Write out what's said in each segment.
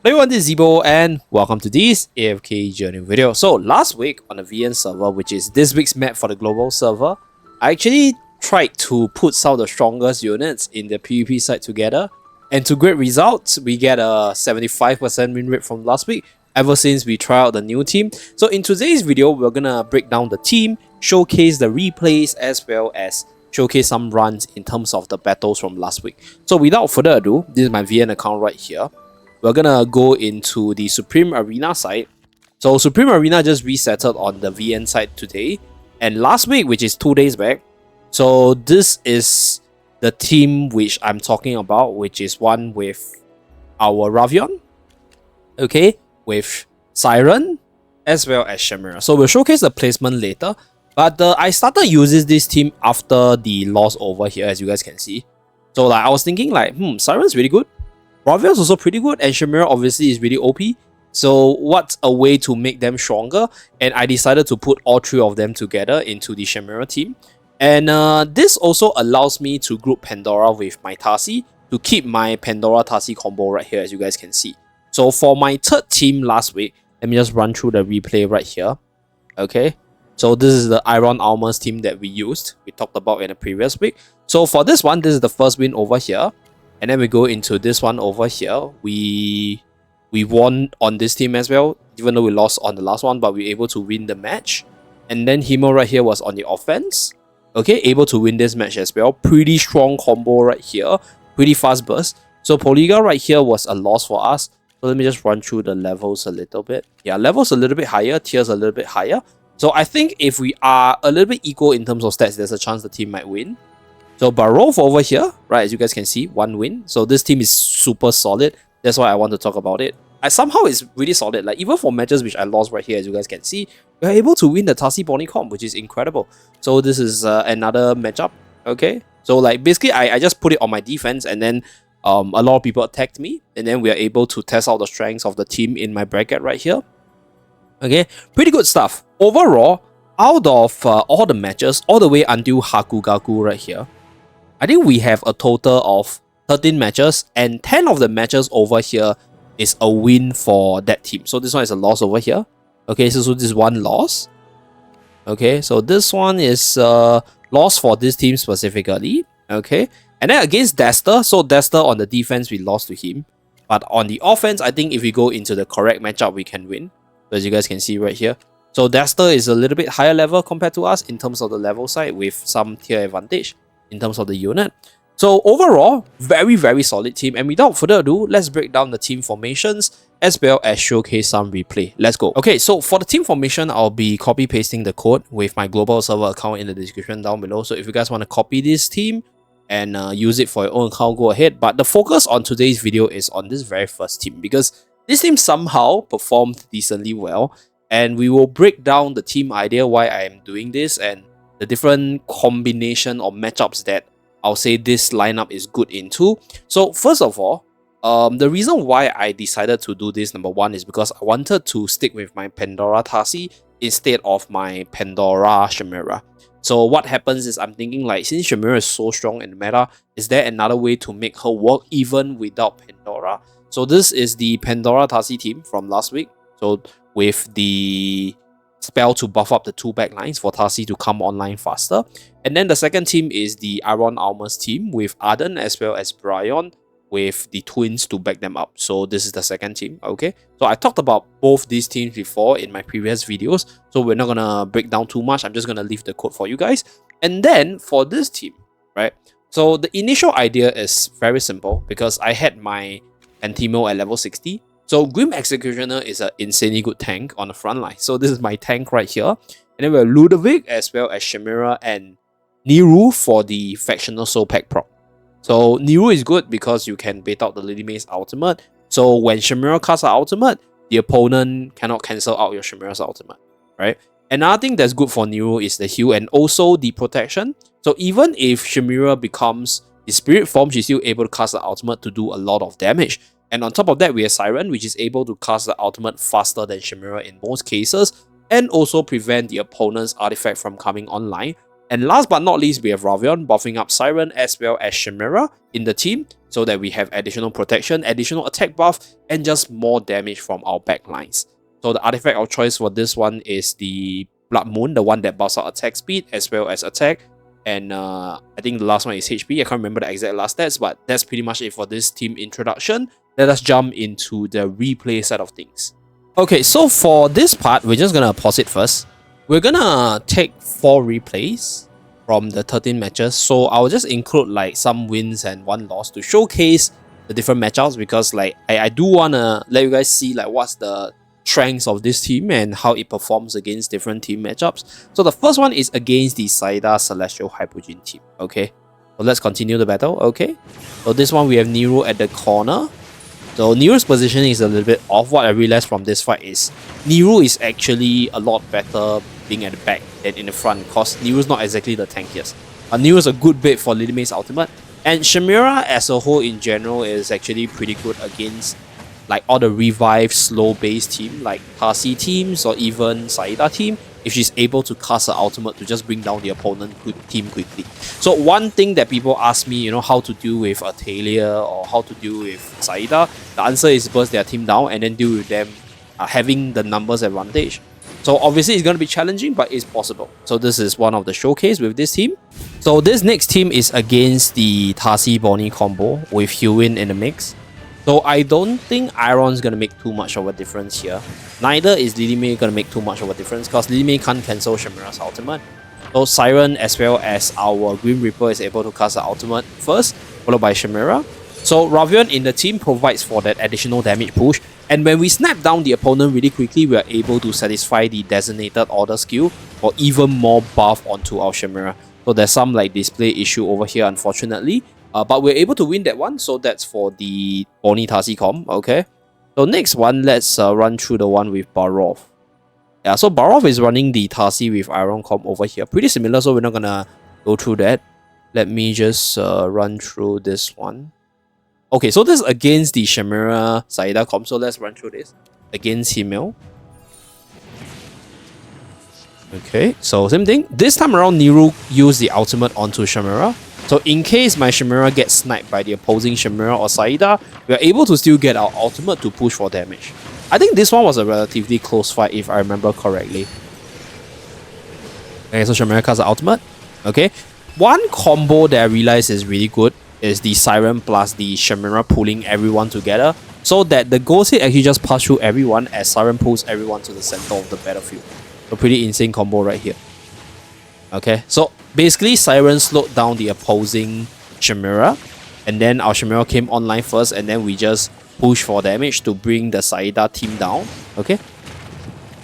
Hello everyone, this is Zeeebo and welcome to this AFK journey video. So last week on the VN server, which is this week's map for the global server, I actually tried to put some of the strongest units in the PvP side together, and to great results. We get a 75% win rate from last week ever since we try out the new team. So in today's video, we're gonna break down the team, showcase the replays, as well as showcase some runs in terms of the battles from last week. So without further ado, this is my VN account right here. We're gonna go into the Supreme Arena side. So Supreme Arena just resettled on the VN side today, and last week, which is 2 days back. So this is the team which I'm talking about, which is one with our Ravion, okay, with Siren, as well as Shemira. So we'll showcase the placement later, but I started using this team after the loss over here, as you guys can see. So like I was thinking like, Siren's really good, Ravion's also pretty good, and Shemira obviously is really OP. So what's a way to make them stronger? And I decided to put all three of them together into the Shemira team. And this also allows me to group Pandora with my Tasi to keep my Pandora Tasi combo right here, as you guys can see. So for my third team last week, let me just run through the replay right here. Okay, so this is the Iron Armors team that we used. We talked about in the previous week. So for this one, this is the first win over here. And then we go into this one over here. We won on this team as well, even though we lost on the last one, but we were able to win the match. And then Himo right here was on the offense. Okay, able to win this match as well. Pretty strong combo right here. Pretty fast burst. So Polyga right here was a loss for us. So let me just run through the levels a little bit. Yeah, levels a little bit higher, tiers a little bit higher. So I think if we are a little bit equal in terms of stats, there's a chance the team might win. So Barov over here, right, as you guys can see, 1 win. So this team is super solid. That's why I want to talk about it. Somehow it's really solid. Like even for matches which I lost right here, as you guys can see, we're able to win the Tasi Bonnie comp, which is incredible. So this is another matchup. Okay, so like basically I just put it on my defense, and then a lot of people attacked me, and then we are able to test out the strengths of the team in my bracket right here. Okay, pretty good stuff. Overall, out of all the matches, all the way until Hakugaku right here, I think we have a total of 13 matches, and 10 of the matches over here is a win for that team. So this one is a loss over here. Okay, so this is one loss. Okay, so this one is a loss for this team specifically. Okay, and then against Dester, so Dester on the defense, we lost to him. But on the offense, I think if we go into the correct matchup, we can win. So as you guys can see right here. So Dester is a little bit higher level compared to us in terms of the level side, with some tier advantage in terms of the unit. So overall, very, very solid team. And without further ado, let's break down the team formations as well as showcase some replay. Let's go. Okay, so for the team formation, I'll be copy pasting the code with my global server account in the description down below. So if you guys want to copy this team and use it for your own account, go ahead. But the focus on today's video is on this very first team, because this team somehow performed decently well. And we will break down the team idea, why I am doing this, and the different combination of matchups that I'll say this lineup is good into. So first of all, the reason why I decided to do this, number one, is because I wanted to stick with my Pandora Tasi instead of my Pandora Shemira. So what happens is I'm thinking like, since Shemira is so strong in the meta, is there another way to make her work even without Pandora? So this is the Pandora Tasi team from last week. So with the spell to buff up the 2 backlines for Tasi to come online faster. And then the second team is the Iron Armors team with Arden as well as Brian with the twins to back them up. So this is the second team, okay? So I talked about both these teams before in my previous videos, so we're not gonna break down too much. I'm just gonna leave the code for you guys. And then for this team, right? So the initial idea is very simple, because I had my Antimo at level 60. So Grim Executioner is an insanely good tank on the front line. So this is my tank right here. And then we have Ludovic as well as Shemira and Niru for the Factional Soul Pack prop. So Niru is good because you can bait out the Lady May's ultimate. So when Shemira casts her ultimate, the opponent cannot cancel out your Shemira's ultimate, right? Another thing that's good for Niru is the heal and also the protection. So even if Shemira becomes the spirit form, she's still able to cast the ultimate to do a lot of damage. And on top of that, we have Siren, which is able to cast the ultimate faster than Shemira in most cases, and also prevent the opponent's artifact from coming online And last but not least, we have Ravion buffing up Siren as well as Shemira in the team so that we have additional protection, additional attack buff, and just more damage from our backlines. So the artifact of choice for this one is the Blood Moon, the one that buffs out attack speed as well as attack. And I think the last one is HP. I can't remember the exact last stats, but that's pretty much it for this team introduction. Let us jump into the replay side of things. Okay, so for this part, we're just gonna pause it first. We're gonna take 4 replays from the 13 matches. So I'll just include like some wins and 1 loss to showcase the different matchups, because like I do wanna let you guys see like what's the strengths of this team and how it performs against different team matchups. So the first one is against the Saida Celestial Hypogean team. Okay, so let's continue the battle. Okay, so this one we have Nero at the corner. So Nero's positioning is a little bit off. What I realized from this fight is Nero is actually a lot better being at the back than in the front, because Nero's not exactly the tankiest. Nero's a good bait for Lily May's ultimate, and Shemira as a whole in general is actually pretty good against like all the revive slow base team like Tarsi teams or even Saida team, if she's able to cast her ultimate to just bring down the opponent team quickly. So one thing that people ask me, you know, how to deal with a Talia or how to deal with Saida, the answer is burst their team down and then deal with them having the numbers advantage. So obviously it's going to be challenging, but it's possible. So this is one of the showcase with this team. So this next team is against the Tarsi Bonnie combo with Hewin in the mix. So I don't think Iron's going to make too much of a difference here. Neither is Lily May going to make too much of a difference, because Lily May can't cancel Shemira's ultimate. So Siren as well as our Grim Reaper is able to cast the ultimate first, followed by Shemira. So Ravion in the team provides for that additional damage push. And when we snap down the opponent really quickly, we are able to satisfy the designated order skill for even more buff onto our Shemira. So there's some like display issue over here, unfortunately. But we're able to win that one, so that's for the Bonnie Tarsi comp, okay? So next one, let's run through the one with Barov. Yeah, so Barov is running the Tarsi with Iron comp over here. Pretty similar, so we're not gonna go through that. Let me just run through this one. Okay, so this is against the Shemira Saida comp, so let's run through this. Against Himmel. Okay, so same thing. This time around, Nero used the ultimate onto Shemira. So in case my Shemira gets sniped by the opposing Shemira or Saida, we are able to still get our ultimate to push for damage. I think this one was a relatively close fight if I remember correctly. Okay, so Shemira casts the ultimate. Okay, one combo that I realized is really good is the Siren plus the Shemira pulling everyone together, so that the ghost hit actually just pass through everyone as Siren pulls everyone to the center of the battlefield. A pretty insane combo right here. Okay, so basically Siren slowed down the opposing Shemira, and then our Shemira came online first, and then we just push for damage to bring the Saida team down. Okay,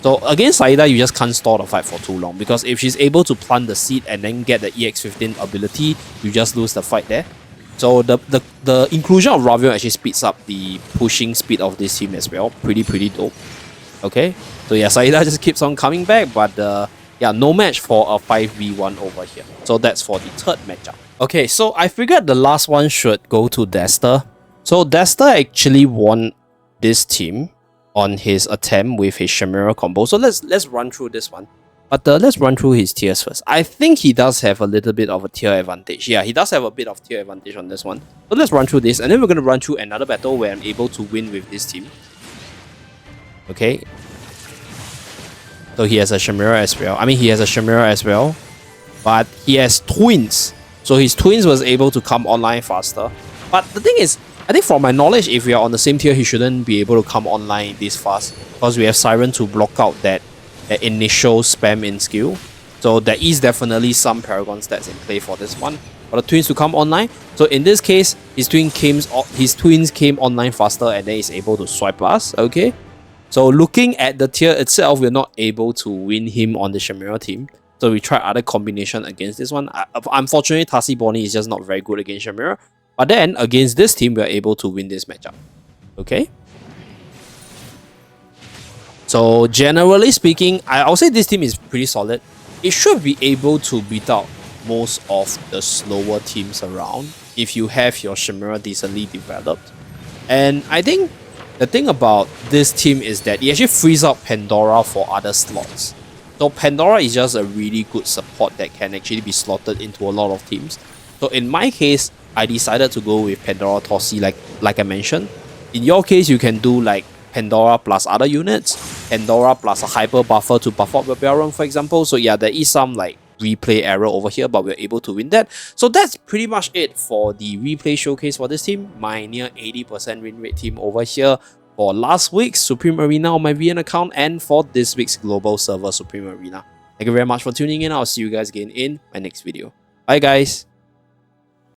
so against Saida, you just can't stall the fight for too long, because if she's able to plant the seed and then get the EX15 ability, you just lose the fight there. So the inclusion of Ravion actually speeds up the pushing speed of this team as well. Pretty dope. Okay, so yeah, Saida just keeps on coming back, but yeah, no match for a 5v1 over here. So that's for the third matchup. Okay, so I figured the last one should go to Dexter. So Dexter actually won this team on his attempt with his Shemira combo. So let's run through this one. But let's run through his tiers first. I think he does have a little bit of a tier advantage. Yeah, he does have a bit of tier advantage on this one. So let's run through this, and then we're going to run through another battle where I'm able to win with this team. Okay. So he has a Shemira as well. I mean, he has a Shemira as well, but he has twins. So his twins was able to come online faster. But the thing is, I think from my knowledge, if we are on the same tier, he shouldn't be able to come online this fast, because we have Siren to block out that initial spam in skill. So there is definitely some Paragon stats in play for this one. For the twins to come online. So in this case, his twins came online faster, and then he's able to swipe us. Okay. So looking at the tier itself, we're not able to win him on the Shemira team. So we try other combination against this one. Unfortunately, Tarsi Bonnie is just not very good against Shemira. But then against this team, we're able to win this matchup. Okay. So generally speaking, I'll say this team is pretty solid. It should be able to beat out most of the slower teams around if you have your Shemira decently developed. And I think the thing about this team is that it actually frees up Pandora for other slots. So Pandora is just a really good support that can actually be slotted into a lot of teams. So in my case, I decided to go with Pandora Tossie like I mentioned. In your case, you can do like Pandora plus other units, Pandora plus a hyper buffer to buff up your Baron, for example. So yeah, there is some like replay error over here, but we're able to win that. So that's pretty much it for the replay showcase for this team. My near 80% win rate team over here for last week's Supreme Arena on my VN account and for this week's global server Supreme Arena. Thank you very much for tuning in. I'll see you guys again in my next video. Bye guys.